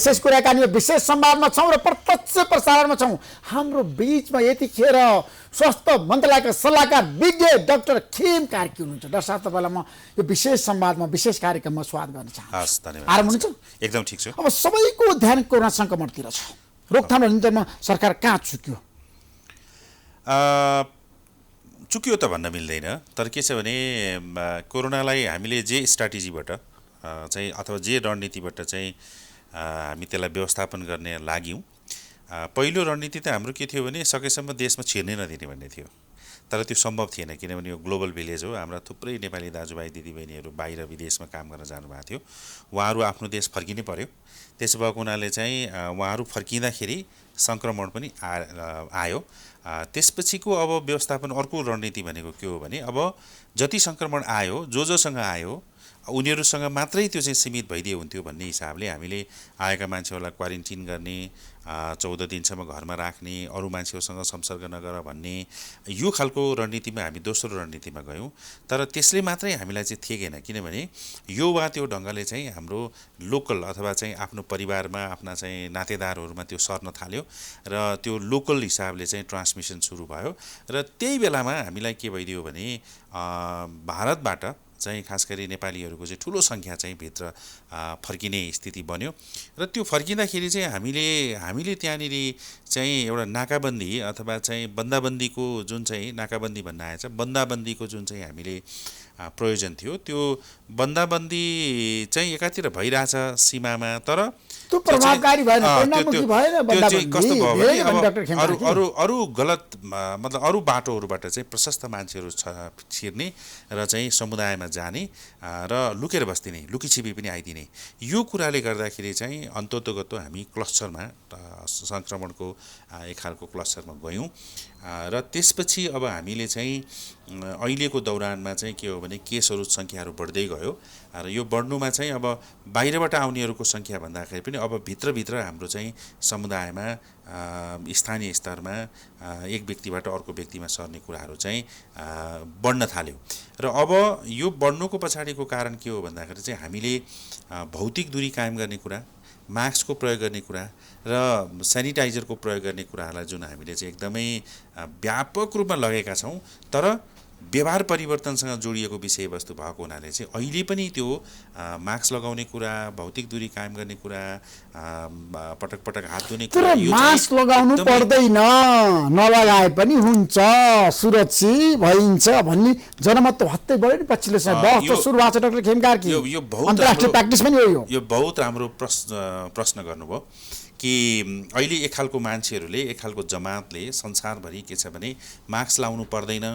विशेष कुराकानी विशेष संवादमा छौँ र प्रत्यक्ष प्रसारणमा छौँ। हाम्रो बीचमा यतिखेर स्वास्थ्य मन्त्रालयका सल्लाहकार विज्ञ डाक्टर खेम कार्की हुनुहुन्छ। डाक्टर साहब, तपाईँलाई म यो विशेष संवादमा विशेष कार्यक्रममा स्वागत गर्न चाहन्छु। आराम हुनुहुन्छ? एकदम ठिक छु। अब सबैको ध्यान कोरोना सङ्क्रमणतिर छ। रोकथाम र नियन्त्रणमा सरकार कहाँ चुक्यो? चुक्यो त भन्न मिल्दैन, तर के छ भने कोरोनालाई हामीले जे स्ट्राटेजीबाट चाहिँ अथवा जे रणनीतिबाट चाहिँ हामी त्यसलाई व्यवस्थापन गर्ने लाग्यौँ। पहिलो रणनीति त हाम्रो के थियो भने सकेसम्म देशमा छिर्नै नदिने भन्ने थियो, तर त्यो सम्भव थिएन किनभने यो ग्लोबल भिलेज हो। हाम्रा थुप्रै नेपाली दाजुभाइ दिदीबहिनीहरू बाहिर विदेशमा काम गर्न जानुभएको थियो, उहाँहरू आफ्नो देश फर्किनै पर्यो। त्यसो भएको हुनाले चाहिँ उहाँहरू फर्किँदाखेरि सङ्क्रमण पनि आयो। त्यसपछिको अब व्यवस्थापन अर्को रणनीति भनेको के हो भने अब जति सङ्क्रमण आयो जोसँग आयो उनीहरूसँग मात्रै त्यो चाहिँ सीमित भइदिए हुन्थ्यो भन्ने हिसाबले हामीले आएका मान्छेहरूलाई क्वारेन्टिन गर्ने, 14 दिनसम्म घरमा राख्ने, अरू मान्छेहरूसँग संसर्ग नगर भन्ने यो खालको रणनीतिमा हामी दोस्रो रणनीतिमा गयौँ। तर त्यसले मात्रै हामीलाई चाहिँ थिएन, किनभने यो वा त्यो ढङ्गले चाहिँ हाम्रो लोकल अथवा चाहिँ आफ्नो परिवारमा आफ्ना चाहिँ नातेदारहरूमा त्यो सर्न थाल्यो र त्यो लोकल हिसाबले चाहिँ ट्रान्समिसन सुरु भयो। र त्यही बेलामा हामीलाई के भइदियो भने भारतबाट चाहिँ खास गरी नेपालीहरूको चाहिँ ठुलो सङ्ख्या चाहिँ भित्र फर्किने स्थिति बन्यो। र त्यो फर्किँदाखेरि चाहिँ हामीले त्यहाँनिर चाहिँ एउटा नाकाबन्दी अथवा चाहिँ बन्दाबन्दीको जुन चाहिँ नाकाबन्दी भन्न आएछ, बन्दाबन्दीको जुन चाहिँ हामीले प्रयोजन थियो, त्यो बन्दाबन्दी चाहिँ एकातिर भइरहेछ सीमामा, तर त्यो प्रभावकारी भएन, परिणाममुखी भएन। त्यो चाहिँ कस्तो भयो भने अब अरू गलत मतलब अरू बाटोहरूबाट चाहिँ प्रशस्त मान्छेहरू छिर्ने र चाहिँ समुदायमा जाने र लुकेर बस्दिने, लुकीछिपी पनि आइदिने, यो कुराले गर्दाखेरि चाहिँ अन्ततोगतो हामी क्लस्टरमा सङ्क्रमणको एक खालको क्लस्टरमा गयौँ। र त्यसपछि अब हामीले चाहिँ अहिलेको दौरानमा चाहिँ के हो भने केसहरू सङ्ख्याहरू बढ्दै गयो र यो बढ्नुमा चाहिँ अब बाहिरबाट आउनेहरूको सङ्ख्या भन्दाखेरि पनि अब भित्रभित्र हाम्रो चाहिँ समुदायमा स्थानीय स्तरमा एक व्यक्तिबाट अर्को व्यक्तिमा सर्ने कुराहरू चाहिँ बढ्न थाल्यो। र अब यो बढ्नुको पछाडिको कारण के हो भन्दाखेरि चाहिँ हामीले भौतिक दूरी कायम गर्ने कुरा, मास्कको प्रयोग गर्ने कुरा र सेनिटाइजरको प्रयोग गर्ने कुराहरूलाई जुन हामीले चाहिँ एकदमै व्यापक रूपमा लगेका छौँ, तर व्यवहार परिवर्तनसँग जोडिएको विषयवस्तु भएको हुनाले चाहिँ अहिले पनि त्यो मास्क लगाउने कुरा, भौतिक दूरी कायम गर्ने कुरा, पटक पटक हात धुने कुरा, मास्क लगाउनु पर्दैन, नलगाए पनि हुन्छ, सुरक्षित भइन्छ भन्ने जनमत हत्तै बढ्यो नि पछिल्लो समय। बहस त सुरु भएको छ डाक्टर खेम कार्की, यो बहुत अन्तर्राष्ट्रिय प्र्याक्टिस पनि हो। यो बहुत राम्रो प्रश्न गर्नुभयो कि अहिले एक खालको मान्छेहरूले, एक खालको जमातले संसारभरि के छ भने मास्क लाउनु पर्दैन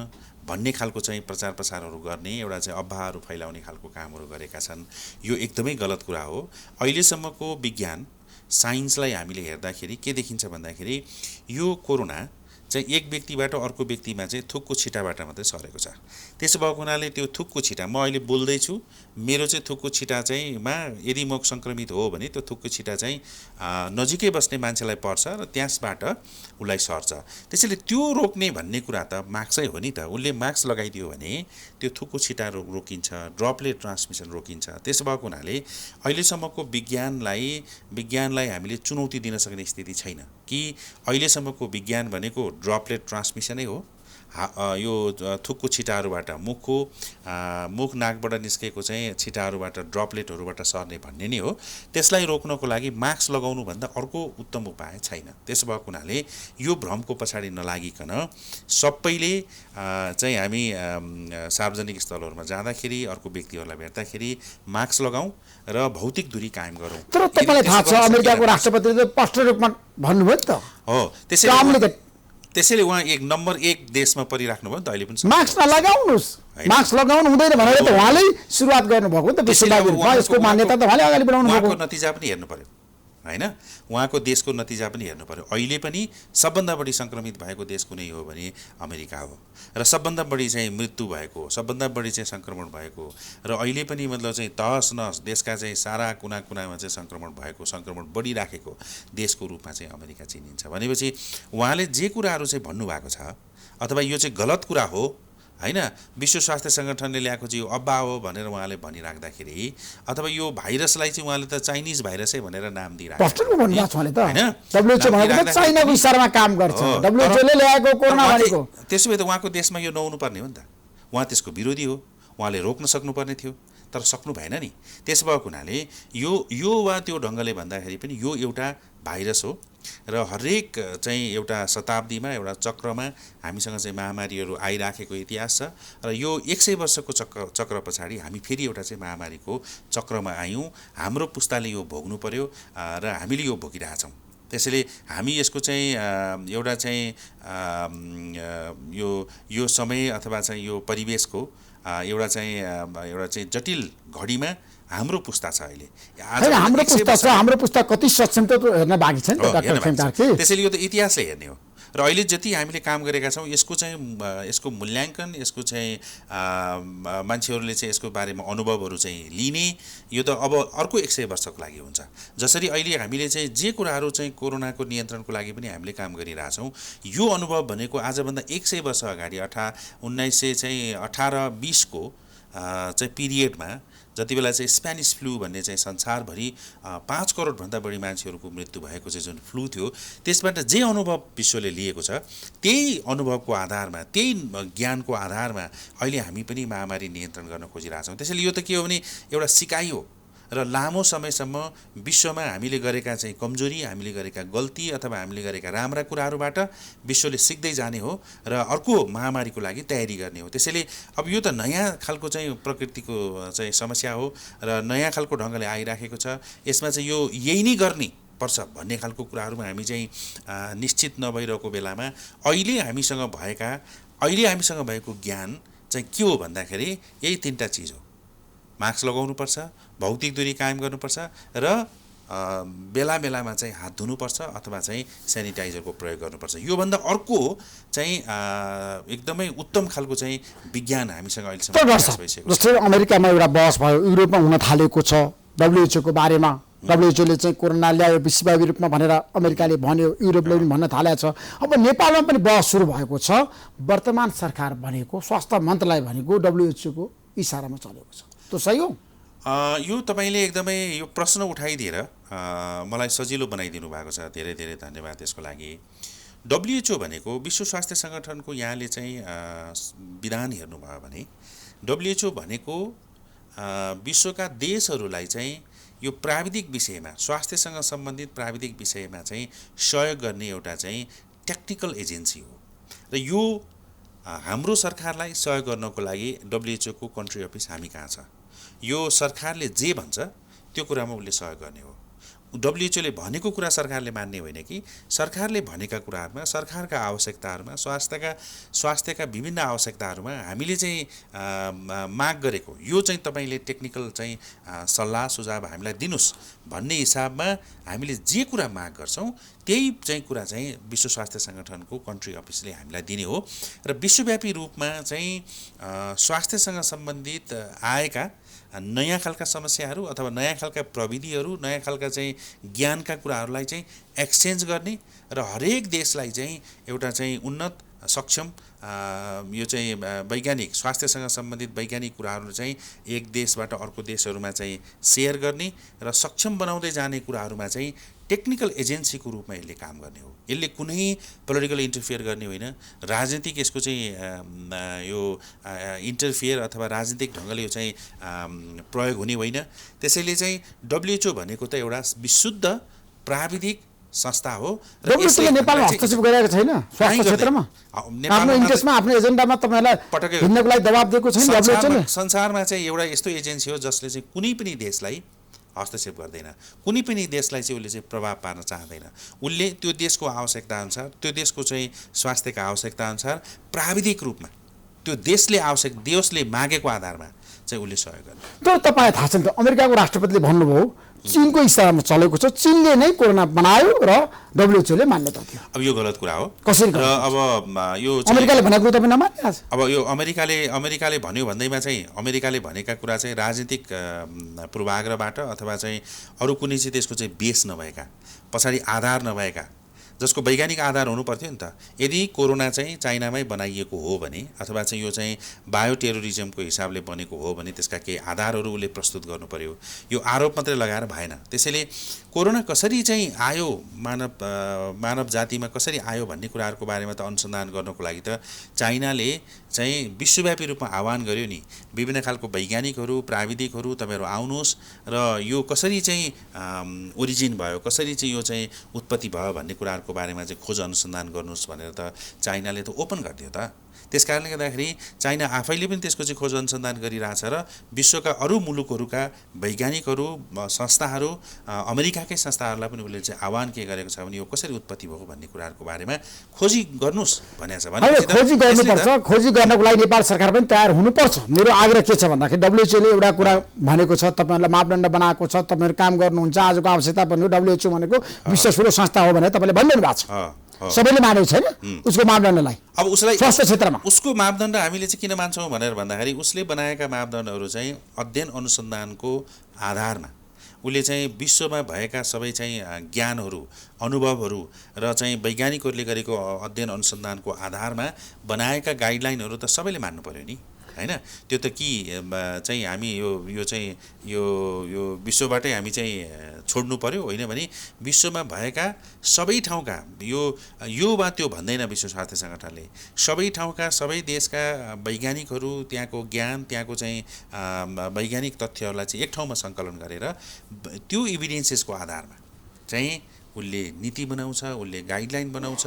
भन्ने खालको चाहिँ प्रचार प्रसारहरू गर्ने, एउटा चाहिँ अफवाहहरू फैलाउने खालको कामहरू गरेका छन्। यो एकदमै गलत कुरा हो। अहिलेसम्मको विज्ञान साइन्सलाई हामीले हेर्दाखेरि के देखिन्छ भन्दाखेरि यो कोरोना चाहिँ एक व्यक्तिबाट अर्को व्यक्तिमा चाहिँ थुकको छिटाबाट मात्रै सरेको छ। त्यसो भएको हुनाले त्यो थुकको छिटा, म अहिले बोल्दैछु, मेरो चाहिँ थुकको छिटा चाहिँ यदि म सङ्क्रमित हो भने त्यो थुकको छिटा चाहिँ नजिकै बस्ने मान्छेलाई पर्छ र त्यसबाट उसलाई सर्छ। त्यसैले त्यो रोक्ने भन्ने कुरा त मास्कै हो नि त। उसले मास्क लगाइदियो भने त्यो थुकको छिटा रोकिन्छ, ड्रपलेट ट्रान्समिसन रोकिन्छ। त्यसो भएको हुनाले अहिलेसम्मको विज्ञानलाई हामीले चुनौती दिन सक्ने स्थिति छैन कि अहिलेसम्मको विज्ञान भनेको ड्रपलेट ट्रान्समिसनै हो। यो थुकको छिटाहरूबाट मुख नाकबाट निस्केको चाहिँ छिटाहरूबाट ड्रपलेटहरूबाट सर्ने भन्ने नै हो। त्यसलाई रोक्नको लागि मास्क लगाउनुभन्दा अर्को उत्तम उपाय छैन। त्यसो भएको हुनाले यो भ्रमको पछाडि नलागिकन सबैले चाहिँ हामी सार्वजनिक स्थलहरूमा जाँदाखेरि, अर्को व्यक्तिहरूलाई भेट्दाखेरि मास्क लगाउँ र भौतिक दूरी कायम गरौँ। तर तपाईँलाई थाहा छ अमेरिकाको राष्ट्रपतिले स्पष्ट रूपमा भन्नुभयो त हो, त्यसैले उहाँ नम्बर 1 देशमा परिराख्नु भयो नि त अहिले पनि। मास्क नलगाउनुहोस्, मास्क लगाउनु हुँदैन भनेर त उहाँले सुरुवात गर्नुभएको नि त। यसको मान्यता त उहाँले अगाडि बढाउनु भएको। उहाँको नतिजा पनि हेर्नु पर्यो हैन, उहाँको देशको नतिजा पनि हेर्नु पर्यो। अहिले पनि सबभन्दा बढी सङ्क्रमित भएको देश कुनै हो भने अमेरिका हो, र सबभन्दा बढी चाहिँ मृत्यु भएको, सबभन्दा बढी चाहिँ सङ्क्रमण भएको, र अहिले पनि मतलब चाहिँ तहस नहस देशका चाहिँ सारा कुना कुनामा चाहिँ सङ्क्रमण बढिराखेको देशको रूपमा चाहिँ अमेरिका चिनिन्छ। भनेपछि उहाँले जे कुराहरू चाहिँ भन्नुभएको छ अथवा यो चाहिँ गलत कुरा हो होइन, विश्व स्वास्थ्य सङ्गठनले ल्याएको चाहिँ यो अब्बा हो भनेर उहाँले भनिराख्दाखेरि, अथवा यो भाइरसलाई चाहिँ उहाँले त चाइनिज भाइरसै भनेर नाम प्रष्टमा भन्नुभएको छ उहाँले त, होइन, WHO भनेको त चाइनाको इसारामा काम गर्छ, WHO ले ल्याएको कोरोना भनेको। त्यसो भए त उहाँको देशमा यो नहुनु पर्ने हो नि त, उहाँ त्यसको विरोधी हो, उहाँले रोक्न सक्नुपर्ने थियो, तर सक्नु भएन नि। त्यस भएको हुनाले यो वा त्यो ढङ्गले भन्दाखेरि पनि यो एउटा भाइरस हो र हरेक चाहिँ एउटा शताब्दीमा एउटा चक्रमा हामीसँग चाहिँ महामारीहरू आइराखेको इतिहास छ र यो 100 वर्षको चक्र पछाडि हामी फेरि एउटा चाहिँ महामारीको चक्रमा आयौँ। हाम्रो पुस्ताले यो भोग्नु पर्यो र हामीले यो भोगिरहेछौँ। त्यसैले हामी यसको चाहिँ एउटा चाहिँ यो समय अथवा चाहिँ यो परिवेशको एउटा चाहिँ जटिल घडीमा हाम्रो पुस्ता छ अहिले। हाम्रो पुस्ता कति सक्षम त हेर्न बाँकी छ नि त डाक्टर खिम कार्की। त्यसैले यो त इतिहासले हेर्ने हो र अहिले जति हामीले काम गरेका छौँ यसको मूल्याङ्कन, यसको चाहिँ मान्छेहरूले चाहिँ यसको बारेमा अनुभवहरू चाहिँ लिने, यो त अब अर्को 100 वर्षको लागि हुन्छ। जसरी अहिले हामीले चाहिँ जे कुराहरू चाहिँ कोरोनाको नियन्त्रणको लागि पनि हामीले काम गरिरहेछौँ, यो अनुभव भनेको आजभन्दा 100 वर्ष अगाडि 1918-20 को चाहिँ पिरियडमा जति बेला चाहिँ स्पेनिस फ्लू भन्ने चाहिँ संसारभरि 5 करोडभन्दा बढी मान्छेहरूको मृत्यु भएको चाहिँ जुन फ्लू थियो, त्यसबाट जे अनुभव विश्वले लिएको छ त्यही अनुभवको आधारमा, त्यही ज्ञानको आधारमा अहिले हामी पनि महामारी नियन्त्रण गर्न खोजिरहेछौँ। त्यसैले यो त के हो भने एउटा सिकाइ हो र लामो समयसम्म विश्वमा हामीले गरेका चाहिँ कमजोरी, हामीले गरेका गल्ती अथवा हामीले गरेका राम्रा कुराहरूबाट विश्वले सिक्दै जाने हो र अर्को महामारीको लागि तयारी गर्ने हो। त्यसैले अब यो त नयाँ खालको चाहिँ प्रकृतिको चाहिँ समस्या हो र नयाँ खालको ढङ्गले आइराखेको छ। यसमा चाहिँ यो यही नै गर्ने पर्छ भन्ने खालको कुराहरूमा हामी चाहिँ निश्चित नभइरहेको बेलामा अहिले हामीसँग भएको ज्ञान चाहिँ के हो भन्दाखेरि यही 3टा चिज हो। मास्क लगाउनुपर्छ, भौतिक दूरी कायम गर्नुपर्छ र बेला बेलामा चाहिँ हात धुनुपर्छ अथवा चाहिँ सेनिटाइजरको प्रयोग गर्नुपर्छ। योभन्दा अर्को चाहिँ एकदमै उत्तम खालको चाहिँ विज्ञान हामीसँग अहिलेसम्म विकास भइसकेको छ। जस्तै अमेरिकामा एउटा बहस भयो, युरोपमा हुन थालेको छ WHO को बारेमा। WHO ले चाहिँ कोरोना ल्यायो विश्वव्यापी रूपमा भनेर अमेरिकाले भन्यो, युरोपले पनि भन्न थालेको छ। अब नेपालमा पनि बहस सुरु भएको छ। वर्तमान सरकार भनेको, स्वास्थ्य मन्त्रालय भनेको WHO को इसारामा चलेको छ, त्यो सही हो? यो तपाईँले एकदमै यो प्रश्न उठाइदिएर मलाई सजिलो बनाइदिनु भएको छ। धेरै धेरै धन्यवाद त्यसको लागि। WHO भनेको विश्व स्वास्थ्य सङ्गठनको यहाँले चाहिँ विधान हेर्नुभयो भने WHO भनेको विश्वका देशहरूलाई चाहिँ यो प्राविधिक विषयमा, स्वास्थ्यसँग सम्बन्धित प्राविधिक विषयमा चाहिँ सहयोग गर्ने एउटा चाहिँ टेक्निकल एजेन्सी हो र यो हाम्रो सरकारलाई सहयोग गर्नको लागि WHO को कन्ट्री अफिस हामी कहाँ छ। यो सरकारले जे भन्छ त्यो कुरामा उसले सहयोग गर्ने हो। WHO ले भनेको कुरा सरकारले मान्ने होइन कि सरकारले भनेका कुराहरूमा, सरकारका आवश्यकताहरूमा, स्वास्थ्यका विभिन्न आवश्यकताहरूमा हामीले चाहिँ माग गरेको यो चाहिँ तपाईँले टेक्निकल चाहिँ सल्लाह सुझाव हामीलाई दिनुस् भन्ने हिसाबमा हामीले जे कुरा माग गर्छौँ त्यही चाहिँ कुरा चाहिँ विश्व स्वास्थ्य सङ्गठनको कन्ट्री अफिसले हामीलाई दिने हो र विश्वव्यापी रूपमा चाहिँ स्वास्थ्यसँग सम्बन्धित आएका नयाँ खालका समस्याहरू अथवा नयाँ खालका प्रविधिहरू, नयाँ खालका चाहिँ ज्ञानका कुराहरूलाई चाहिँ एक्सचेन्ज गर्ने र हरेक देशलाई चाहिँ एउटा चाहिँ उन्नत सक्षम यो चाहिँ वैज्ञानिक स्वास्थ्यसँग सम्बन्धित वैज्ञानिक कुराहरू चाहिँ एक देशबाट अर्को देशहरूमा चाहिँ सेयर गर्ने र सक्षम बनाउँदै जाने कुराहरूमा चाहिँ टेक्निकल एजेन्सीको रूपमा यसले काम गर्ने हो। यसले कुनै पोलिटिकल इन्टरफियर गर्ने होइन, राजनीतिक यसको चाहिँ यो इन्टरफियर अथवा राजनीतिक ढङ्गले यो चाहिँ प्रयोग हुने होइन। त्यसैले चाहिँ WHO भनेको त एउटा विशुद्ध प्राविधिक संस्था हो र यसले नेपालमा हस्तक्षेप गरेको छैन स्वास्थ्य क्षेत्रमा। आफ्नो इन्ट्रेस्टमा, आफ्नो एजेन्डामा तपाईलाई हिँड्नको लागि दबाब दिएको छैन WHO ले। संसारमा चाहिँ एउटा यस्तो एजेन्सी हो जसले चाहिँ कुनै पनि देशलाई हस्तक्षेप गर्दैन, कुनै पनि देशलाई चाहिँ उसले चाहिँ प्रभाव पार्न चाहँदैन। उसले त्यो देशको आवश्यकता अनुसार, त्यो देशको चाहिँ स्वास्थ्यका आवश्यकता अनुसार प्राविधिक रूपमा त्यो देशले मागेको आधारमा चाहिँ उसले सहयोग गर्ने। तर तपाईलाई थाहा छ नि त, अमेरिकाको राष्ट्रपतिले भन्नुभयो चीनको इसारामा चलेको छ, चीनले नै कोरोना बनायो र WHO ले मान्यता दियो। अब यो गलत कुरा हो। कसरी र अब यो अमेरिकाले भनेको तपाईँ नमान्ने आज? अब यो अमेरिकाले भन्यो भन्दैमा चाहिँ अमेरिकाले भनेका कुरा चाहिँ राजनीतिक पूर्वाग्रहबाट अथवा चाहिँ अरू कुनै चाहिँ त्यसको चाहिँ बेस नभएका, पछाडि आधार नभएका जसको वैज्ञानिक आधार हुनु पर्थ्यो नि त। यदि कोरोना चाहिँ चाइनामै बनाइएको हो भने अथवा चाहिँ यो चाहिँ बायो टेरोरिजमको हिसाबले बनेको हो भने त्यसका केही आधारहरू उसले प्रस्तुत गर्नु पर्यो। यो आरोप मात्रै लगाएर भएन। त्यसैले कोरोना कसरी चाहिँ आयो, मानव जातिमा कसरी आयो भन्ने कुराहरूको बारेमा त अनुसन्धान गर्नको लागि त चाइनाले चाहिँ विश्वव्यापी रूपमा आह्वान गर्यो नि, विभिन्न खालको वैज्ञानिकहरू, प्राविधिकहरू तपाईँहरू आउनुहोस् र यो कसरी चाहिँ ओरिजिन भयो, कसरी चाहिँ यो चाहिँ उत्पत्ति भयो भन्ने कुराहरूको बारेमा चाहिँ खोज अनुसन्धान गर्नुहोस् भनेर त चाइनाले त ओपन गरिदियो त। त्यसकारणले गर्दाखेरि चाइना आफैले पनि त्यसको चाहिँ खोज अनुसन्धान गरिरहेछ र विश्वका अरू मुलुकहरूका वैज्ञानिकहरू, संस्थाहरू, अमेरिकाकै संस्थाहरूलाई पनि उसले चाहिँ आह्वान के गरेको छ भने यो कसरी उत्पत्ति भएको भन्ने कुराहरूको बारेमा खोजी गर्नुहोस् भनेको छ। खोजी गर्नुपर्छ। खोजी गर्नको लागि नेपाल सरकार पनि तयार हुनुपर्छ। मेरो आग्रह के छ भन्दाखेरि डब्ल्युएचओले एउटा कुरा भनेको छ, तपाईँहरूलाई मापदण्ड बनाएको छ, तपाईँहरू काम गर्नुहुन्छ, आजको आवश्यकता पनि हो। डब्ल्युएचओ भनेको विश्व ठुलो संस्था हो भनेर तपाईँले भनिदिनु भएको छ, सबैले मानेको छैन उसको मापदण्डलाई। अब उसलाई स्वास्थ्य क्षेत्रमा उसको मापदण्ड हामीले चाहिँ किन मान्छौँ भनेर भन्दाखेरि उसले बनाएका मापदण्डहरू चाहिँ अध्ययन अनुसन्धानको आधारमा उसले चाहिँ विश्वमा भएका सबै चाहिँ ज्ञानहरू, अनुभवहरू र चाहिँ वैज्ञानिकहरूले गरेको अध्ययन अनुसन्धानको आधारमा बनाएका गाइडलाइनहरू त सबैले मान्नु पर्यो नि, हैन? त्यो त कि चाहिँ हामी यो चाहिँ यो विश्वबाटै हामी चाहिँ छोड्नु पर्यो, होइन भने विश्वमा भएका सबै ठाउँका यो वा त्यो भन्दैन विश्व स्वास्थ्य सङ्गठनले, सबै ठाउँका सबै देशका वैज्ञानिकहरू, त्यहाँको ज्ञान, त्यहाँको चाहिँ वैज्ञानिक तथ्यहरूलाई चाहिँ एक ठाउँमा सङ्कलन गरेर त्यो इभिडेन्सेसको आधारमा चाहिँ उसले नीति बनाउँछ, उसले गाइडलाइन बनाउँछ,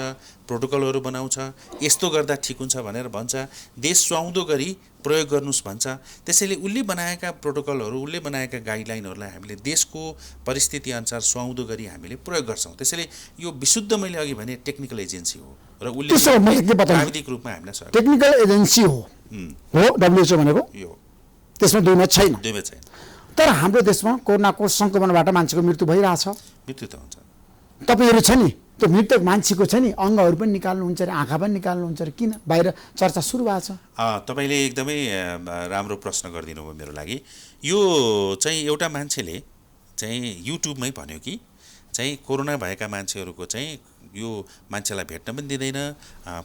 प्रोटोकलहरू बनाउँछ। यस्तो गर्दा ठिक हुन्छ भनेर भन्छ, देश सुहाउँदो गरी प्रयोग गर्नुहोस् भन्छ। त्यसैले उसले बनाएका प्रोटोकलहरू, उसले बनाएका गाइडलाइनहरूलाई हामीले देशको परिस्थिति अनुसार सुहाउँदो गरी हामीले प्रयोग गर्छौँ। त्यसैले यो विशुद्ध मैले अघि भने टेक्निकल एजेन्सी हो र उसले प्राविधिक रूपमा हामीलाई सहयोग टेक्निकल एजेन्सी हो डब्ल्युएचओ भनेको। यो त्यसमा दुई मत छैन। तर हाम्रो देशमा कोरोनाको सङ्क्रमणबाट मान्छेको मृत्यु भइरहेछ। मृत्यु त हुन्छ। तपाईँहरू छ नि त्यो मृतक मान्छेको छ नि अङ्गहरू पनि निकाल्नुहुन्छ अरे, आँखा पनि निकाल्नुहुन्छ अरे, किन बाहिर चर्चा सुरु भएको छ? तपाईँले एकदमै राम्रो प्रश्न गरिदिनु भयो मेरो लागि। यो चाहिँ एउटा मान्छेले चाहिँ युट्युबमै भन्यो कि चाहिँ कोरोना भएका मान्छेहरूको चाहिँ यो मान्छेलाई भेट्न पनि दिँदैन,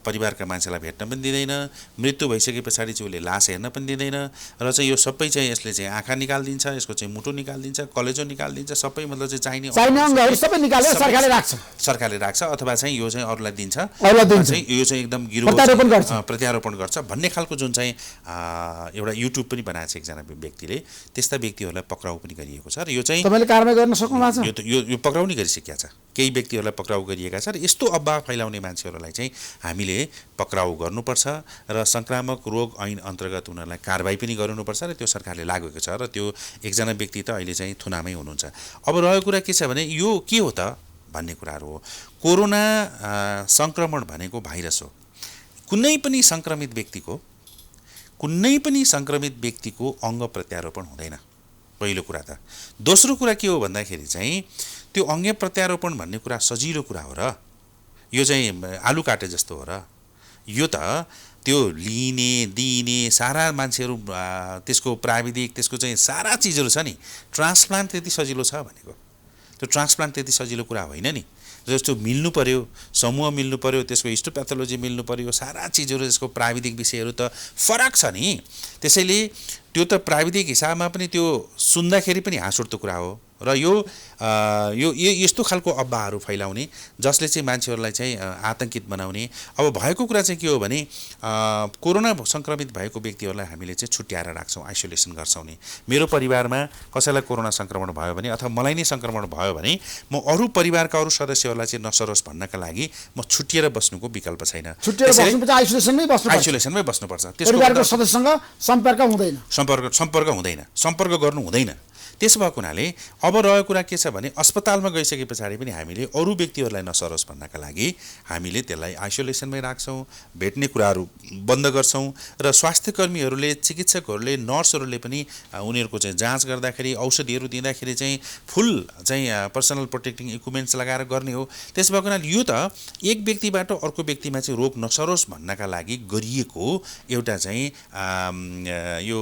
परिवारका मान्छेलाई भेट्न पनि दिँदैन, मृत्यु भइसके पछाडि चाहिँ उसले लास हेर्न पनि दिँदैन र चाहिँ यो सबै चाहिँ यसले चाहिँ आँखा निकालिदिन्छ, यसको चाहिँ मुटु निकालिदिन्छ, कलेजो निकालिदिन्छ, सबै मतलब चाहिँ चाहिने अङ्गहरू सबै निकालेर सरकारले राख्छ अथवा चाहिँ यो चाहिँ अरूलाई दिन्छ, यो चाहिँ एकदम गिरो प्रत्यारोपण गर्छ भन्ने खालको जुन चाहिँ एउटा युट्युब पनि बनाएको छ एकजना व्यक्तिले, त्यस्ता व्यक्तिहरूलाई पक्राउ पनि गरिएको छ र यो चाहिँ तपाईँले कारबाही गर्न सक्नु भएको छ? यो पक्राउ नै गरिसकेका छ, केही व्यक्तिहरूलाई पक्राउ गरिएका छ र यस्तो अफवाह फैलाउने मान्छेहरूलाई चाहिँ हामीले पक्राउ गर्नुपर्छ र सङ्क्रामक रोग ऐन अन्तर्गत उनीहरूलाई कारबाही पनि गर्नुपर्छ र त्यो सरकारले लागू गरेको छ र त्यो एकजना व्यक्ति त अहिले चाहिँ थुनामै हुनुहुन्छ। अब रहेको कुरा के छ भने यो के हो त भन्ने कुराहरू हो। कोरोना सङ्क्रमण भनेको भाइरस हो। कुनै पनि सङ्क्रमित व्यक्तिको अङ्ग प्रत्यारोपण हुँदैन, पहिलो कुरा त। दोस्रो कुरा के हो भन्दाखेरि चाहिँ त्यो अङ्ग प्रत्यारोपण भन्ने कुरा सजिलो कुरा हो र, यो चाहिँ आलु काटे जस्तो हो र। यो त त्यो लिने दिने सारा मान्छेहरू त्यसको प्राविधिक त्यसको चाहिँ सारा चिजहरू छ नि। ट्रान्सप्लान्ट त्यति सजिलो छ भनेको, त्यो ट्रान्सप्लान्ट त्यति सजिलो कुरा होइन नि। जस्तो मिल्नु पर्यो, समूह मिल्नु पर्यो, त्यसको हिस्टोप्याथोलोजी मिल्नु पर्यो, सारा चिजहरू त्यसको प्राविधिक विषयहरू त फरक छ नि। त्यसैले त्यो त प्राविधिक हिसाबमा पनि त्यो सुन्दाखेरि पनि हाँस उठ्दो कुरा हो र यो यस्तो खालको अफवाहहरू फैलाउने जसले चाहिँ मान्छेहरूलाई चाहिँ आतंकित बनाउने। अब भएको कुरा चाहिँ के हो भने कोरोना सङ्क्रमित भएको व्यक्तिहरूलाई हामीले चाहिँ छुट्याएर राख्छौँ, आइसोलेसन गर्छौँ नि। मेरो परिवारमा कसैलाई कोरोना सङ्क्रमण भयो भने अथवा मलाई नै सङ्क्रमण भयो भने म अरू परिवारका अरू सदस्यहरूलाई चाहिँ नसरोस् भन्नका लागि म छुट्टिएर बस्नुको विकल्प छैन। आइसोलेसनमै बस्नुपर्छ। परिवारको सदस्यसँग सम्पर्क हुँदैन, सम्पर्क गर्नु हुँदैन। त्यसो भएको हुनाले अब रहेको कुरा के छ भने अस्पतालमा गइसके पछाडि पनि हामीले अरू व्यक्तिहरूलाई नसरोस् भन्नका लागि हामीले त्यसलाई आइसोलेसनमै राख्छौँ, भेट्ने कुराहरू बन्द गर्छौँ र स्वास्थ्यकर्मीहरूले, चिकित्सकहरूले, नर्सहरूले पनि उनीहरूको चाहिँ जाँच गर्दाखेरि, औषधिहरू दिँदाखेरि चाहिँ फुल चाहिँ पर्सनल प्रोटेक्टिङ इक्विपमेन्ट्स लगाएर गर्ने हो। त्यसो भएको हुनाले यो त एक व्यक्तिबाट अर्को व्यक्तिमा चाहिँ रोग नसरोस् भन्नका लागि गरिएको एउटा चाहिँ यो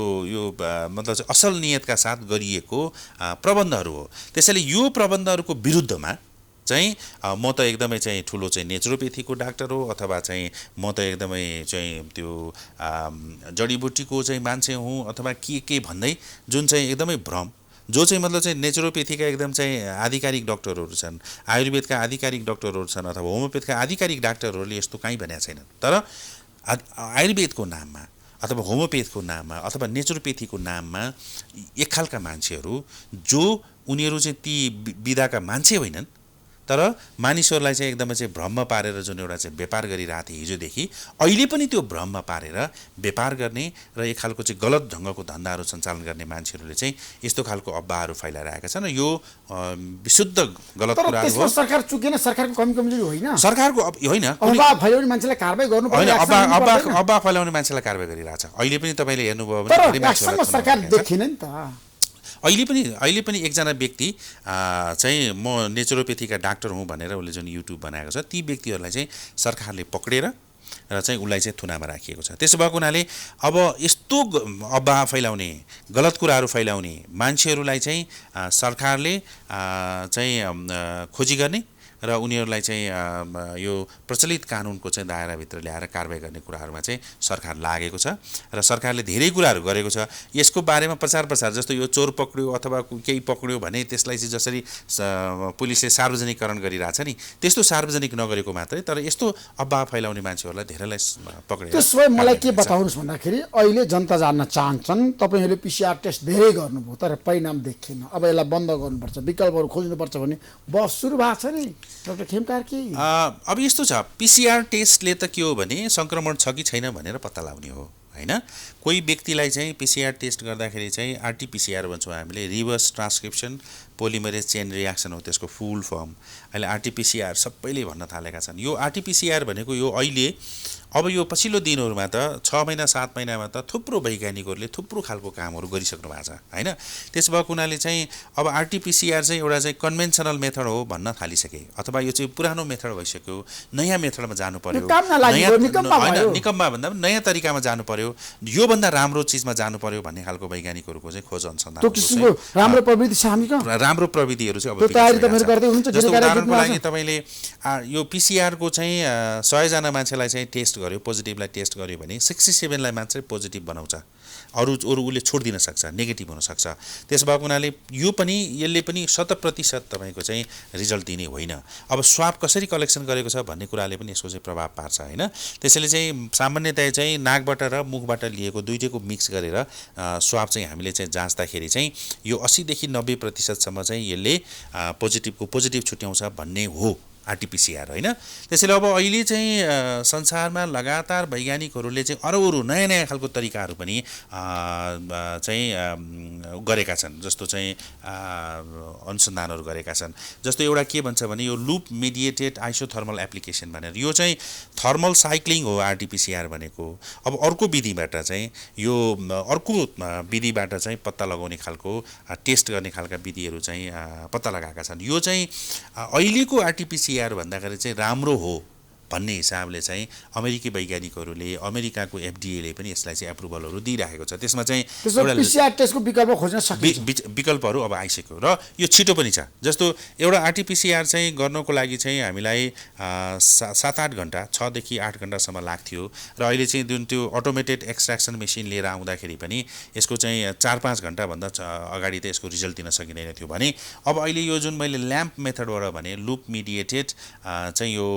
मतलब चाहिँ असल नियतका साथ गरिएको प्रबन्धहरू हो। त्यसैले यो प्रबन्धहरूको विरुद्धमा चाहिँ म त एकदमै चाहिँ ठुलो चाहिँ नेचुरोपेथीको डाक्टर हो अथवा चाहिँ म त एकदमै चाहिँ त्यो जडीबुटीको चाहिँ मान्छे हुँ अथवा के भन्दै जुन चाहिँ एकदमै भ्रम जो चाहिँ मतलब चाहिँ नेचुरोपेथीका एकदम चाहिँ आधिकारिक डक्टरहरू छन्, आयुर्वेदका आधिकारिक डक्टरहरू छन् अथवा होमियोपेथका आधिकारिक डाक्टरहरूले यस्तो कहीँ भनेको छैनन्। तर आयुर्वेदको नाममा अथवा होमियोपेथको नाममा अथवा नेचुरोपेथीको नाममा एक खालका मान्छेहरू जो उनीहरू चाहिँ ती विधाका मान्छे होइनन् तर मानिसहरूलाई चाहिँ एकदमै चाहिँ भ्रममा पारेर जुन एउटा चाहिँ व्यापार गरिरहेको थिए हिजोदेखि, अहिले पनि त्यो भ्रममा पारेर व्यापार गर्ने र एक खालको चाहिँ गलत ढङ्गको धन्दाहरू सञ्चालन गर्ने मान्छेहरूले चाहिँ यस्तो खालको अफवाहहरू फैलाइरहेका छन् र यो विशुद्ध गलत कुराहरू हो। सरकार चुकेन, सरकारको कमी कमजोरी होइन, सरकारको होइन, अफवाह फैलाउने मान्छेलाई कारबाही गर्नुपर्छ, अफवाह फैलाउने मान्छेलाई कारबाही गरिरहेछ। अहिले पनि तपाईँले हेर्नुभयो भने सरकार देखिन नि त। अहिले पनि एकजना व्यक्ति चाहिँ म नेचुरोपेथीका डाक्टर हुँ भनेर उसले जुन युट्युब बनाएको छ ती व्यक्तिहरूलाई चाहिँ सरकारले पक्रेर र चाहिँ उसलाई चाहिँ थुनामा राखिएको छ। त्यसो भएको हुनाले अब यस्तो अफवाह फैलाउने, गलत कुराहरू फैलाउने मान्छेहरूलाई चाहिँ सरकारले चाहिँ खोजी गर्ने र उनीहरूलाई चाहिँ यो प्रचलित कानुनको चाहिँ दायराभित्र ल्याएर कारबाही गर्ने कुराहरूमा चाहिँ सरकार लागेको छ र सरकारले धेरै कुराहरू गरेको छ। यसको बारेमा प्रचार जस्तो यो चोर पक्रियो अथवा केही पक्रियो भने त्यसलाई चाहिँ जसरी पुलिसले सार्वजनिकरण गरिरहेछ नि त्यस्तो सार्वजनिक नगरेको मात्रै, तर यस्तो अफवाह फैलाउने मान्छेहरूलाई धेरैलाई पक्रेर। त्यसो भए मलाई के बताउनुहोस् भन्दाखेरि अहिले जनता जान्न चाहन्छन्, तपाईँहरूले पिसिआर टेस्ट धेरै गर्नुभयो तर परिणाम देखिएन, अब यसलाई बन्द गर्नुपर्छ, विकल्पहरू खोज्नुपर्छ भन्ने बहस सुरु भएको छ नि डाक्टर खेमकार्की। अब यस्तो छ, पिसिआर टेस्टले त के हो भने सङ्क्रमण छ कि छैन भनेर पत्ता लगाउने हो होइन। कोही व्यक्तिलाई चाहिँ पिसिआर टेस्ट गर्दाखेरि चाहिँ आरटिपिसिआर भन्छौँ हामीले, reverse transcription polymerase chain reaction हो त्यसको फुल फर्म। अहिले आरटिपिसिआर सबैले भन्न थालेका छन्। यो आरटिपिसिआर भनेको यो अहिले अब यो पछिल्लो दिनहरूमा त 6 महिना 7 महिनामा त थुप्रो वैज्ञानिकहरूले थुप्रो खालको कामहरू गरिसक्नु भएको छ होइन। त्यस भएको हुनाले चाहिँ अब आरटिपिसिआर चाहिँ एउटा चाहिँ कन्भेन्सनल मेथड हो भन्न थालिसके अथवा यो चाहिँ पुरानो मेथड भइसक्यो, नयाँ मेथडमा जानु पर्यो, निकममा भन्दा पनि नयाँ तरिकामा जानु पर्यो, योभन्दा राम्रो चिजमा जानु पर्यो भन्ने खालको वैज्ञानिकहरूको चाहिँ खोज अनुसन्धान राम्रो प्रविधिहरू चाहिँ अब उदाहरणको लागि तपाईँले यो पिसिआरको चाहिँ 100 जना मान्छेलाई चाहिँ टेस्ट गर्यो, पोजिटिभलाई टेस्ट गर्यो भने 67लाई मात्रै पोजिटिभ बनाउँछ, अरू उसले छोडिदिन सक्छ, नेगेटिभ हुनसक्छ। त्यस भएको हुनाले यो पनि यसले पनि 100% तपाईँको चाहिँ रिजल्ट दिने होइन। अब स्वाब कसरी कलेक्सन गरेको छ भन्ने कुराले पनि यसको चाहिँ प्रभाव पार्छ होइन। त्यसैले चाहिँ सामान्यतया चाहिँ नाकबाट र मुखबाट लिएको दुईटैको मिक्स गरेर स्वाब चाहिँ हामीले चाहिँ जाँच्दाखेरि चाहिँ यो 80 देखि 90% चाहिँ यसले पोजिटिभ छुट्याउँछ भन्ने हो आरटिपिसिआर होइन। त्यसैले अब अहिले चाहिँ संसारमा लगातार वैज्ञानिकहरूले चाहिँ अरू नयाँ खालको तरिकाहरू पनि चाहिँ गरेका छन्, जस्तो चाहिँ अनुसन्धानहरू गरेका छन्। जस्तो एउटा के भन्छ भने यो लुप मेडिएटेड आइसोथर्मल एप्लिकेसन भनेर, यो चाहिँ थर्मल साइक्लिङ हो आरटिपिसिआर भनेको। अब अर्को विधिबाट चाहिँ यो अर्को विधिबाट चाहिँ पत्ता लगाउने खालको टेस्ट गर्ने खालका विधिहरू चाहिँ पत्ता लगाएका छन्। यो चाहिँ अहिलेको आरटिपिसिआर भन्दाखेरि चाहिँ राम्रो हो भन्ने हिसाबले चाहिँ अमेरिकी वैज्ञानिकहरूले, अमेरिकाको एफडिएले पनि यसलाई चाहिँ एप्रुभलहरू दिइराखेको छ। त्यसमा चाहिँ पिसिआर टेस्टको विकल्प खोज्न सकिन्छ, विकल्पहरू अब आइसक्यो र यो छिटो पनि छ। जस्तो एउटा आरटिपिसिआर चाहिँ गर्नको लागि चाहिँ हामीलाई 7-8 घन्टा 6 देखि 8 घन्टासम्म लाग्थ्यो र अहिले चाहिँ जुन त्यो अटोमेटेड एक्सट्र्याक्सन मेसिन लिएर आउँदाखेरि पनि यसको चाहिँ 4-5 घन्टाभन्दा अगाडि त यसको रिजल्ट दिन सकिँदैन थियो भने अब अहिले यो जुन मैले ल्याम्प मेथडबाट भने लुप मिडिएटेड चाहिँ यो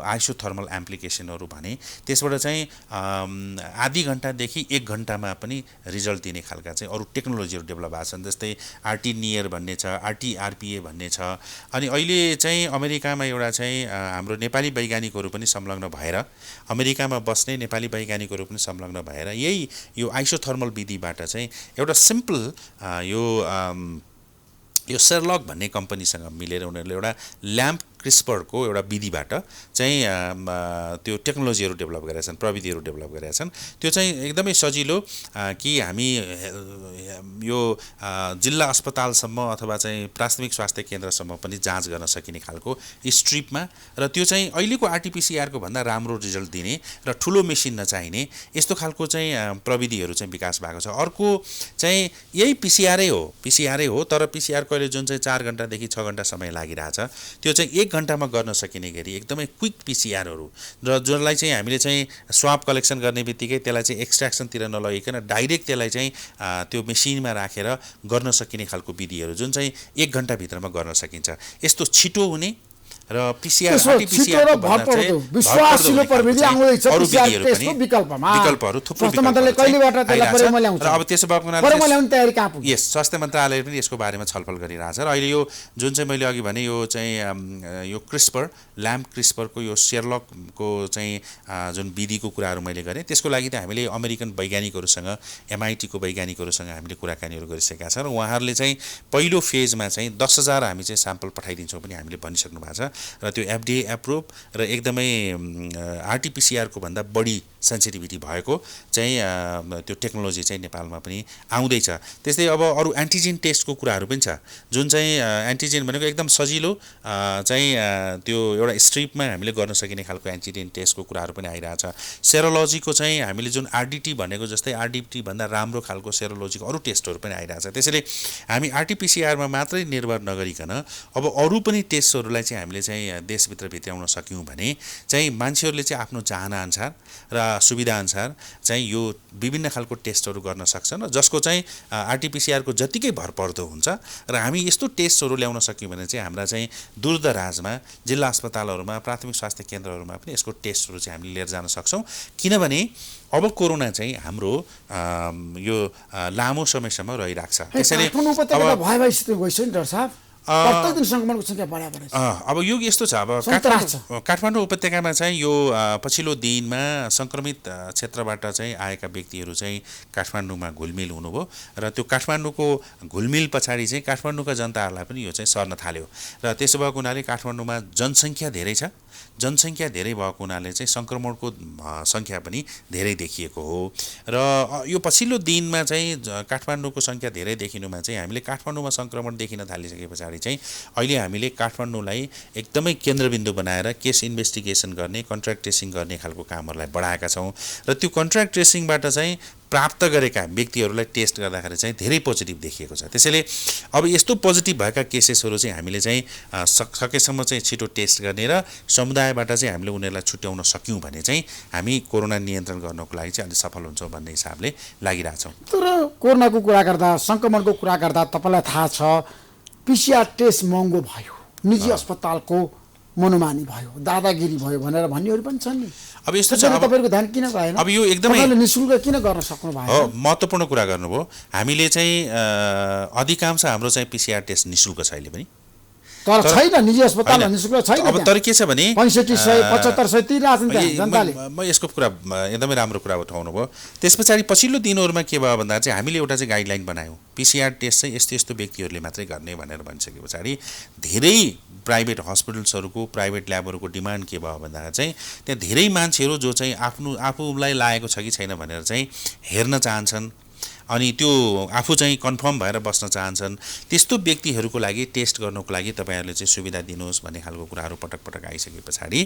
आइसोथर्मल एप्लिकेसनहरू भने त्यसबाट चाहिँ आधी घन्टादेखि 1 घन्टामा पनि रिजल्ट दिने खालका चाहिँ अरू टेक्नोलोजीहरू डेभलप भएको छन्। जस्तै आरटी नियर भन्ने छ, आरटिआरपिए भन्ने छ। अनि अहिले चाहिँ अमेरिकामा एउटा चाहिँ हाम्रो नेपाली वैज्ञानिकहरू पनि संलग्न भएर, अमेरिकामा बस्ने नेपाली वैज्ञानिकहरू पनि संलग्न भएर यही यो आइसोथर्मल विधिबाट चाहिँ एउटा सिम्पल यो सेरलक भन्ने कम्पनीसँग मिलेर उनीहरूले एउटा ल्याम्प क्रिस्परको एउटा विधिबाट चाहिँ त्यो टेक्नोलोजीहरू डेभलप गरेका छन्, प्रविधिहरू डेभलप गरेका छन्। त्यो चाहिँ एकदमै सजिलो कि हामी यो जिल्ला अस्पतालसम्म अथवा चाहिँ प्राथमिक स्वास्थ्य केन्द्रसम्म पनि जाँच गर्न सकिने खालको स्ट्रिपमा, र त्यो चाहिँ अहिलेको आरटिपिसिआरको भन्दा राम्रो रिजल्ट दिने र ठुलो मेसिन नचाहिने यस्तो खालको चाहिँ प्रविधिहरू चाहिँ विकास भएको छ। अर्को चाहिँ यही पिसिआरै हो, तर पिसिआर कहिले जुन चाहिँ 4 घन्टादेखि 6 घन्टा समय लागिरहेछ त्यो चाहिँ 1 घन्टामा गर्न सकिने गरी एकदमै क्विक पिसिआरहरू र जसलाई चाहिँ हामीले चाहिँ स्वाब कलेक्सन गर्ने बित्तिकै त्यसलाई चाहिँ एक्सट्र्याक्सनतिर नलगिकन डाइरेक्ट त्यसलाई चाहिँ त्यो मेसिनमा राखेर गर्न सकिने खालको विधिहरू जुन चाहिँ 1 घन्टाभित्रमा गर्न सकिन्छ। यस्तो छिटो हुने र पिसिआर आरटीपीसीआर विश्वासिलो प्रविधि आउँदैछ पिसिआर टेस्टको विकल्पहरू थुप्रै स्वास्थ्य मन्त्रालयले कहिलेबाट त्यसलाई प्रयोगमा ल्याउँछ र अब त्यसो भएको प्रयोगमा ल्याउने तयारी कहाँ पुग्यो? यस स्वास्थ्य मन्त्रालयले पनि यसको बारेमा छलफल गरिरहेछ र अहिले यो जुन चाहिँ मैले अघि भने यो चाहिँ यो ल्याम्प क्रिस्परको यो शेरलकको चाहिँ जुन विधिको कुराहरू मैले गरेँ त्यसको लागि त हामीले अमेरिकन वैज्ञानिकहरूसँग MIT को वैज्ञानिकहरूसँग हामीले कुराकानीहरू गरिसकेका छौँ र उहाँहरूले चाहिँ पहिलो फेजमा चाहिँ 10,000 हामी चाहिँ स्याम्पल पठाइदिन्छौँ पनि हामीले भनिसक्नु भएको छ र त्यो FDA एप्रुभ र एकदमै आरटीपीसीआरको भन्दा बढी सेन्सिटिभिटी भएको चाहिँ त्यो टेक्नोलोजी चाहिँ नेपालमा पनि आउँदैछ। त्यस्तै अब अरू एन्टिजेन टेस्टको कुराहरू पनि छ जुन चाहिँ एन्टिजेन भनेको एकदम सजिलो चाहिँ त्यो एउटा स्ट्रिपमा हामीले गर्न सकिने खालको एन्टिजेन टेस्टको कुराहरू पनि आइरहेछ। सेरोलोजीको चाहिँ हामीले जुन RDT भनेको जस्तै RDT भन्दा राम्रो खालको सेरोलोजीको अरू टेस्टहरू पनि आइरहेछ। त्यसैले हामी आरटीपीसीआरमा मात्रै निर्भर नगरिकन अब अरू पनि टेस्टहरूलाई चाहिँ हामीले चाहिँ देशभित्र भित्राउन सक्यौँ भने चाहिँ मान्छेहरूले चाहिँ आफ्नो चाहनाअनुसार र सुविधाअनुसार चाहिँ यो विभिन्न खालको टेस्टहरू गर्न सक्छन् र जसको चाहिँ आरटीपीसीआरको जतिकै भरपर्दो हुन्छ र हामी यस्तो टेस्टहरू ल्याउन सक्यौँ भने चाहिँ हाम्रा चाहिँ दूरदराजमा जिल्ला अस्पतालहरूमा प्राथमिक स्वास्थ्य केन्द्रहरूमा पनि यसको टेस्टहरू चाहिँ हामीले लिएर जान सक्छौँ। किनभने अब कोरोना चाहिँ हाम्रो यो लामो समयसम्म रहिरहेको छ। त्यसैले प्रत्येक दिन संक्रमणको संख्या बढाएर अब यो यस्तो छ। अब काठमाडौँ उपत्यकामा चाहिँ यो पछिल्लो दिनमा संक्रमित क्षेत्रबाट चाहिँ आएका व्यक्तिहरू चाहिँ काठमाडौँमा घुलमिल हुनुभयो र त्यो काठमाडौँको घुलमिल पछाडि चाहिँ काठमाडौँका जनताहरूलाई पनि यो चाहिँ सर्न थाल्यो र त्यसो भएको हुनाले काठमाडौँमा जनसङ्ख्या धेरै छ। जनसङ्ख्या धेरै भएको हुनाले चाहिँ संक्रमणको सङ्ख्या पनि धेरै देखिएको हो र यो पछिल्लो दिनमा चाहिँ काठमाडौँको सङ्ख्या धेरै देखिनुमा चाहिँ हामीले काठमाडौँमा संक्रमण देखिन थालिसके पछाडि चाहिँ अहिले हामीले काठमाडौँलाई एकदमै केन्द्रबिन्दु बनाएर केस इन्भेस्टिगेसन गर्ने कन्ट्र्याक्ट ट्रेसिङ गर्ने खालको कामहरूलाई बढाएका छौँ र त्यो कन्ट्र्याक्ट ट्रेसिङबाट चाहिँ प्राप्त गरेका व्यक्तिहरूलाई टेस्ट गर्दाखेरि चाहिँ धेरै पोजिटिभ देखिएको छ। त्यसैले अब यस्तो पोजिटिभ भएका केसेसहरू चाहिँ हामीले चाहिँ सकेसम्म चाहिँ छिटो टेस्ट गर्ने र समुदायबाट चाहिँ हामीले उनीहरूलाई छुट्याउन सक्यौँ भने चाहिँ हामी कोरोना नियन्त्रण गर्नको लागि चाहिँ अलि सफल हुन्छौँ भन्ने हिसाबले लागिरहेछौँ। तर कोरोनाको कुरा गर्दा सङ्क्रमणको कुरा गर्दा तपाईँलाई थाहा छ पिसिआर टेस्ट महँगो भयो, निजी अस्पतालको मनोमानी भयो, दादागिरी भयो भनेर भन्नेहरू पनि छन् नि। अब यस्तो छ तपाईहरुको ध्यान किन भएन? अब यो एकदमै निशुल्क किन गर्न सक्नु भएन? हो, महत्त्वपूर्ण कुरा गर्नुभयो। हामीले चाहिँ अधिकांश हाम्रो चाहिँ पिसिआर टेस्ट निशुल्क छ अहिले पनि, तर छैन निजी अस्पतालमा निशुल्क छैन। अब तर के छ भने 6500 7500 तिरिरहेछन् जनताले। म यसको कुरा एकदमै राम्रो कुरा उठाउनु भयो। त्यसपछि पछिल्लो दिनहरूमा के भयो भन्दा चाहिँ हामीले एउटा चाहिँ गाइडलाइन बनायौँ पिसिआर टेस्ट चाहिँ यस्तो यस्तो व्यक्तिहरूले मात्रै गर्ने भनेर भनिसके पछाडि धेरै प्राइभेट हस्पिटल्सहरूको प्राइभेट ल्याबहरूको डिमान्ड के भयो भन्दा चाहिँ त्यहाँ धेरै मान्छेहरू जो चाहिँ आफूलाई लागेको छ कि छैन भनेर चाहिँ हेर्न चाहन्छन् अनि त्यो आफू चाहिँ कन्फर्म भएर बस्न चाहन्छन्। त्यस्तो व्यक्तिहरूको लागि टेस्ट गर्नको लागि तपाईँहरूले चाहिँ सुविधा दिनुहोस् भन्ने खालको कुराहरू पटक पटक आइसके पछाडि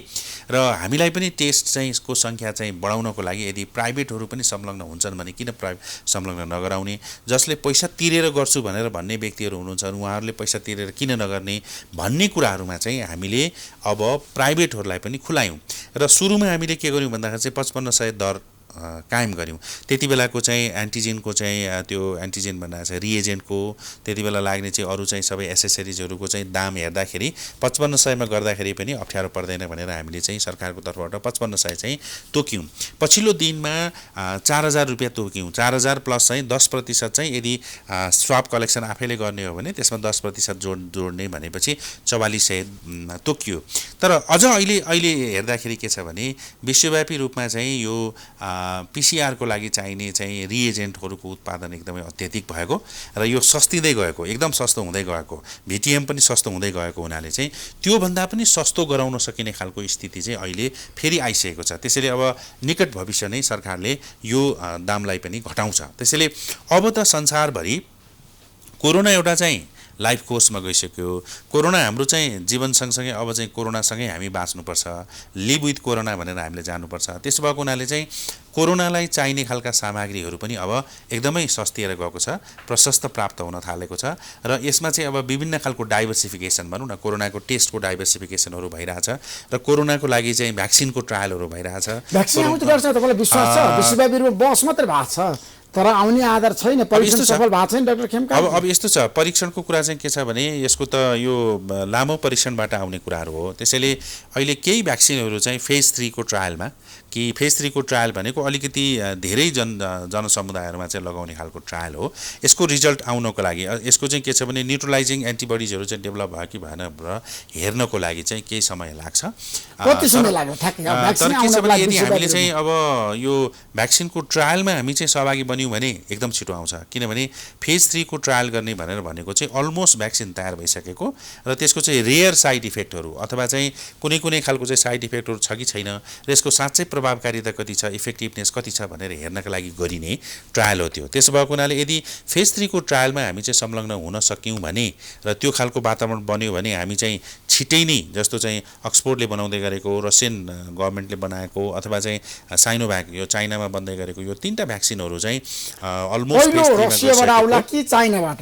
र हामीलाई पनि टेस्ट चाहिँ को सङ्ख्या चाहिँ बढाउनको लागि यदि प्राइभेटहरू पनि संलग्न हुन्छन् भने किन संलग्न नगराउने, जसले पैसा तिरेर गर्छु भनेर भन्ने व्यक्तिहरू हुनुहुन्छ उहाँहरूले पैसा तिरेर किन नगर्ने भन्ने कुराहरूमा चाहिँ हामीले अब प्राइभेटहरूलाई पनि खुलायौँ र सुरुमा हामीले के गर्यौँ भन्दाखेरि चाहिँ 5500 दर कायम गऱ्यौँ। त्यति बेलाको चाहिँ एन्टिजेनको चाहिँ त्यो एन्टिजेन भन्दा चाहिँ रिएजेन्टको त्यति बेला लाग्ने चाहिँ अरू चाहिँ सबै एसेसरिजहरूको चाहिँ दाम हेर्दाखेरि 5500 मा गर्दाखेरि पनि अप्ठ्यारो पर्दैन भनेर हामीले चाहिँ सरकारको तर्फबाट 5500 चाहिँ तोक्यौँ। पछिल्लो दिनमा 4000 रुपियाँ तोक्यौँ। 4000 प्लस चाहिँ 10% चाहिँ यदि स्वाब कलेक्सन आफैले गर्ने हो भने त्यसमा 10% जोड्ने भनेपछि 4400 तोकियो। तर अझ अहिले हेर्दाखेरि के छ भने विश्वव्यापी रूपमा चाहिँ यो पिसिआरको लागि चाहिने चाहिँ रिएजेन्टहरूको उत्पादन एकदमै अत्यधिक भएको र यो सस्तिँदै गएको, एकदम सस्तो हुँदै गएको, भिटिएम पनि सस्तो हुँदै गएको हुनाले चाहिँ त्योभन्दा पनि सस्तो गराउन सकिने खालको स्थिति चाहिँ अहिले फेरि आइसकेको छ। त्यसैले अब निकट भविष्य नै सरकारले यो दामलाई पनि घटाउँछ। त्यसैले अब त संसारभरि कोरोना एउटा चाहिँ लाइफ कोर्समा गइसक्यो। कोरोना हाम्रो चाहिँ जीवन सँगसँगै अब चाहिँ कोरोनासँगै हामी बाँच्नुपर्छ, लिभ विथ कोरोना भनेर हामीले जानुपर्छ। त्यसो भएको हुनाले चाहिँ कोरोनालाई चाहिने खालका सामग्रीहरू पनि अब एकदमै सस्तिएर गएको छ, प्रशस्त प्राप्त हुन थालेको छ र यसमा चाहिँ अब विभिन्न खालको डाइभर्सिफिकेसन भनौँ न, कोरोनाको टेस्टको डाइभर्सिफिकेसनहरू भइरहेछ र कोरोनाको लागि चाहिँ भ्याक्सिनको ट्रायलहरू भइरहेछ। भ्याक्सिन आउँछ डाक्टर साहब, तपाईँलाई विश्वास छ? विश्वव्यापी रूपमा बहस मात्रै भएको छ तर आउने आधार छैन, परीक्षण सफल भएको छैन डाक्टर खेमका। अब यस्तो छ, परीक्षणको कुरा चाहिँ के छ भने यसको त यो लामो परीक्षणबाट आउने कुराहरू हो। त्यसैले अहिले केही भ्याक्सिनहरू चाहिँ फेज 3 को ट्रायलमा, कि फेज 3 को ट्रायल भनेको अलिकति धेरै जनसमुदायहरूमा चाहिँ लगाउने खालको ट्रायल हो। यसको रिजल्ट आउनको लागि यसको चाहिँ के छ भने न्युट्रलाइजिङ एन्टिबडिजहरू चाहिँ डेभलप भयो कि भएन र हेर्नको लागि चाहिँ केही समय लाग्छ। कति समय लाग्यो ठ्याक्कै भ्याक्सिन आउनको लागि? यदि हामीले चाहिँ अब यो भ्याक्सिनको ट्रायलमा हामी चाहिँ सहभागी बन्यौँ भने एकदम छिटो आउँछ, किनभने फेज 3 को ट्रायल गर्ने भनेर भनेको चाहिँ अलमोस्ट भ्याक्सिन तयार भइसकेको र त्यसको चाहिँ रेयर साइड इफेक्टहरू अथवा चाहिँ कुनै कुनै खालको चाहिँ साइड इफेक्टहरू छ कि छैन र यसको साँच्चै प्रभावकारिता कति छ, इफेक्टिभनेस कति छ भनेर हेर्नका लागि गरिने ट्रायल हो त्यो। त्यसो भएको हुनाले यदि फेज 3 को ट्रायलमा हामी चाहिँ संलग्न हुन सक्यौँ भने र त्यो खालको वातावरण बन्यो भने हामी चाहिँ छिटै नै, जस्तो चाहिँ अक्सफोर्डले बनाउँदै गरेको, रसियन गभर्मेन्टले बनाएको अथवा चाहिँ साइनोभ्याक यो चाइनामा बन्दै गरेको यो 3टा भ्याक्सिनहरू चाहिँ अलमोस्ट रसियाबाट आउला कि चाइनाबाट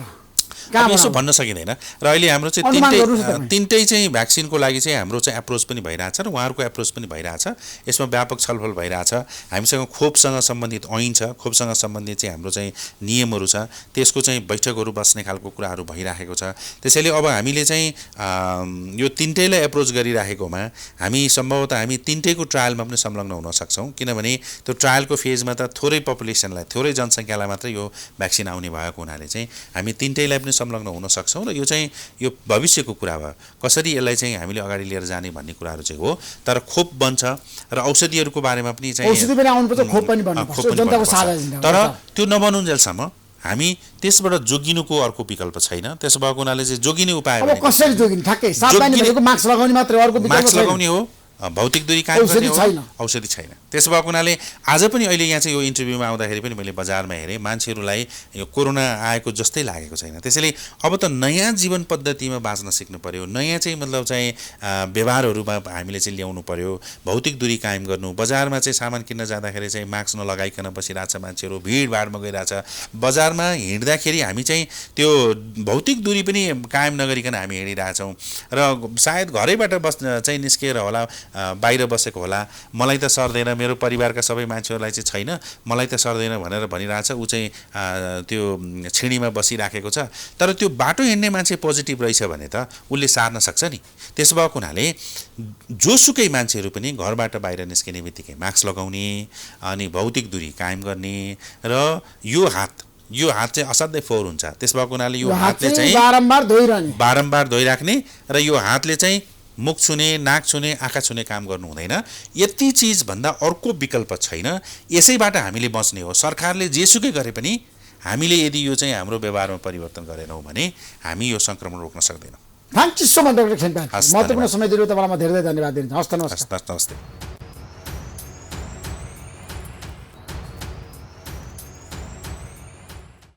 यसो भन्न सकिँदैन। र अहिले हाम्रो चाहिँ तिनटै चाहिँ भ्याक्सिनको लागि चाहिँ हाम्रो चाहिँ एप्रोच पनि भइरहेछ र उहाँहरूको एप्रोच पनि भइरहेछ। यसमा व्यापक छलफल भइरहेछ। हामीसँग खोपसँग सम्बन्धित ऐन छ, खोपसँग सम्बन्धित चाहिँ हाम्रो चाहिँ नियमहरू छ, त्यसको चाहिँ बैठकहरू बस्ने खालको कुराहरू भइरहेको छ। त्यसैले अब हामीले चाहिँ यो तिनटैलाई एप्रोच गरिराखेकोमा हामी सम्भवतः हामी तिनटैको ट्रायलमा पनि संलग्न हुन सक्छौँ, किनभने त्यो ट्रायलको फेजमा त थोरै पपुलेसनलाई, थोरै जनसङ्ख्यालाई मात्रै यो भ्याक्सिन आउने भएको हुनाले चाहिँ हामी तिनटैलाई पनि संलग्न हुन सक्छौँ र यो चाहिँ यो भविष्यको कुरा भयो, कसरी यसलाई चाहिँ हामीले अगाडि लिएर जाने भन्ने कुराहरू चाहिँ हो। तर खोप बन्छ र औषधिहरूको बारेमा पनि चाहिँ औषधि पनि आउनुपर्छ, खोप पनि बन्नुपर्छ, जनताको साझा। तर त्यो नबनुन्जेलसम्म हामी त्यसबाट जोगिनुको अर्को विकल्प छैन। त्यसो भएको हुनाले चाहिँ जोगिने उपाय अब कसरी जोगिने? ठ्याक्कै सावधानी भनेको मास्क लगाउने मात्रै, अर्को विकल्प मास्क लगाउने हो, भौतिक दूरी कायम गर्ने हो, औषधि छैन। त्यसो भएको हुनाले आज पनि अहिले यहाँ चाहिँ यो इन्टरभ्यूमा आउँदाखेरि पनि मैले बजारमा हेरेँ, मान्छेहरूलाई यो कोरोना आएको जस्तै लागेको छैन। त्यसैले अब त नयाँ जीवन पद्धतिमा बाँच्न सिक्नु पर्यो, नयाँ चाहिँ मतलब चाहिँ व्यवहारहरूमा हामीले चाहिँ ल्याउनु पर्यो, भौतिक दूरी कायम गर्नु। बजारमा चाहिँ सामान किन्न जाँदाखेरि चाहिँ मास्क नलगाइकन बसिरहेछ मान्छेहरू, भिडभाडमा गइरहेछ। बजारमा हिँड्दाखेरि हामी चाहिँ त्यो भौतिक दूरी पनि कायम नगरिकन हामी हिँडिरहेछौँ र सायद घरैबाट चाहिँ निस्किएर होला, बाहिर बसेको होला, मलाई त सर्दैन, मेरो परिवारका सबै मान्छेहरूलाई चाहिँ छैन, मलाई त सर्दैन भनेर भनिरहेछ। ऊ चाहिँ त्यो छिँडीमा बसिराखेको छ, तर त्यो बाटो हिँड्ने मान्छे पोजिटिभ रहेछ भने त उसले सार्न सक्छ नि। त्यसो भएको हुनाले जोसुकै मान्छेहरू पनि घरबाट बाहिर निस्किने बित्तिकै मास्क लगाउने अनि भौतिक दूरी कायम गर्ने र यो हात चाहिँ असाध्यै फोहोर हुन्छ। त्यस भएको हुनाले यो हातले चाहिँ बारम्बार धोइराख्ने र यो हातले चाहिँ मुख छुने, नाक छुने, आँखा छुने काम गर्नु हुँदैन। यति चिजभन्दा अर्को विकल्प छैन। यसैबाट हामीले बच्ने हो। सरकारले जेसुकै गरे पनि हामीले यदि यो चाहिँ हाम्रो व्यवहारमा परिवर्तन गरेनौँ भने हामी यो सङ्क्रमण रोक्न सक्दैनौँ। Thank you so much doctor Khemka, महत्त्वपूर्ण समय दिनु, तपाईँलाई म धेरै धेरै धन्यवाद दिन्छु। हस्त नमस्ते। नमस्ते।